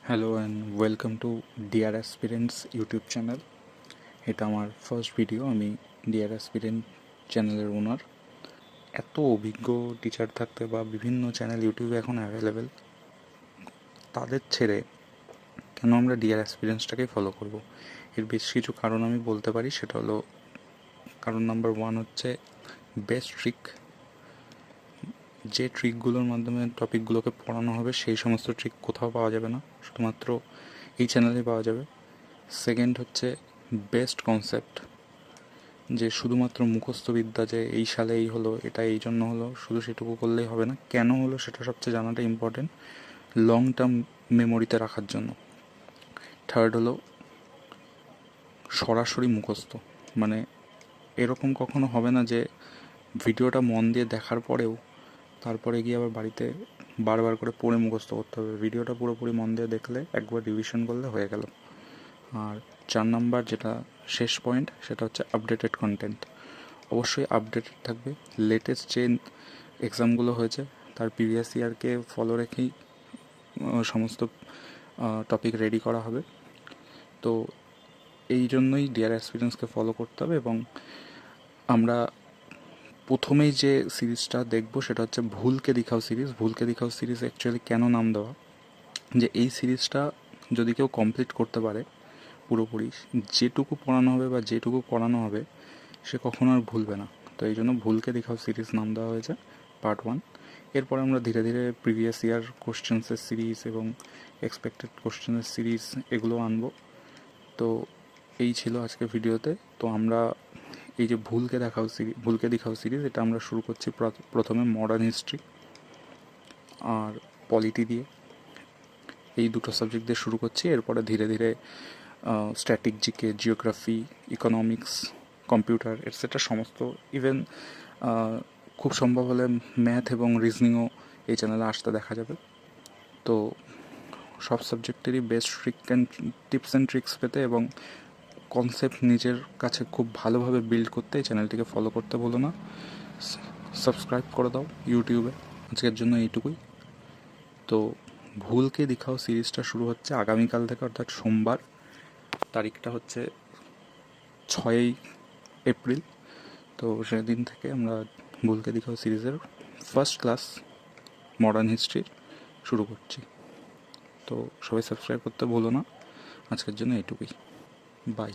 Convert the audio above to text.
Hello and welcome to deer aspirants YouTube channel. এটা আমার first video. আমি deer aspirant চ্যানেলের ওনার। এত অভিজ্ঞ টিচার থাকতে বা বিভিন্ন চ্যানেল ইউটিউবে এখন অ্যাভেলেবেল, তাদের ছেড়ে কেন আমরা ডিয়ার অ্যাসপিরেন্টসটাকেই ফলো করব? এর বেশ কিছু কারণ আমি বলতে পারি। সেটা হলো, কারণ নাম্বার 1 হচ্ছে বেস্ট ট্রিক। যে ট্রিকগুলোর মাধ্যমে টপিকগুলোকে পড়ানো হবে সেই সমস্ত ট্রিক কোথাও পাওয়া যাবে না, শুধুমাত্র এই চ্যানেলেই পাওয়া যাবে। সেকেন্ড হচ্ছে বেস্ট কনসেপ্ট, যে শুধুমাত্র মুখস্থবিদ্যা, যে এই সালে এই হলো, এটা এই জন্য হলো, শুধু সেটুকু করলেই হবে না, কেন হলো সেটা সবচেয়ে জানাটা ইম্পর্টেন্ট লং টার্ম মেমোরিতে রাখার জন্য। থার্ড হলো সরাসরি মুখস্থ, মানে এরকম কখনো হবে না যে ভিডিওটা মন দিয়ে দেখার পরেও তারপরে গিয়ে আবার বাড়িতে বারবার করে পড়ে মুখস্থ করতে হবে। ভিডিওটা পুরোপুরি মন দিয়ে দেখলে একবার রিভিশন করলে হয়ে গেল। আর 4 নাম্বার, যেটা শেষ পয়েন্ট, সেটা হচ্ছে আপডেটেড কন্টেন্ট। অবশ্যই আপডেটেড থাকবে। লেটেস্ট যে এক্সামগুলো হয়েছে তার প্রিভিয়াস ইয়ারকে ফলো রেখেই সমস্ত টপিক রেডি করা হবে। তো এই জন্যই ডিয়ার এক্সপিরিয়েন্সকে ফলো করতে হবে। এবং আমরা প্রথমেই যে সিরিজটা দেখবো সেটা হচ্ছে ভুলকে দিখাও সিরিজ। ভুলকে দিখাও সিরিজ অ্যাকচুয়ালি কেন নাম দেওয়া, যে এই সিরিজটা যদি কেউ কমপ্লিট করতে পারে পুরোপুরি, যেটুকু পড়ানো হবে বা যেটুকু করানো হবে সে কখনো আর ভুলবে না। তো এই জন্য ভুলকে দেখাও সিরিজ নাম দেওয়া হয়েছে, পার্ট 1। এরপরে আমরা ধীরে ধীরে প্রিভিয়াস ইয়ার কোশ্চেন্সের সিরিজ এবং এক্সপেক্টেড কোশ্চেনের সিরিজ এগুলো আনবো। তো এই ছিল আজকে ভিডিওতে। তো আমরা এই যে ভুলকে দেখাও সিরিজ, এটা আমরা শুরু করছি প্রথমে মডার্ন হিস্ট্রি আর পলিটি দিয়ে, এই দুটো সাবজেক্ট দিয়ে শুরু করছি। এরপরে ধীরে ধীরে static GK, geography, economics, computer etcetera সমস্ত, ইভেন খুব সম্ভব হলে ম্যাথ এবং রিজনিংও এই চ্যানেলে আসতে দেখা যাবে। তো সব সাবজেক্টেরই বেস্ট টিপস অ্যান্ড ট্রিক্স পেতে এবং কনসেপ্ট নিজের কাছে খুব ভালোভাবে বিল্ড করতে এই চ্যানেলটিকে ফলো করতে ভুলো না। সাবস্ক্রাইব করে দাও ইউটিউবে। আজকের জন্য এইটুকুই। তো ভুলকে দেখাও সিরিজটা শুরু হচ্ছে আগামীকাল থেকে, অর্থাৎ সোমবার। তারিখটা হচ্ছে 6ই এপ্রিল। তো সেদিন থেকে আমরা ভুলকে দেখাও সিরিজের ফার্স্ট ক্লাস মডার্ন হিস্ট্রির শুরু করছি। তো সবাই সাবস্ক্রাইব করতে ভুলো না। আজকের জন্য এইটুকুই। বাই।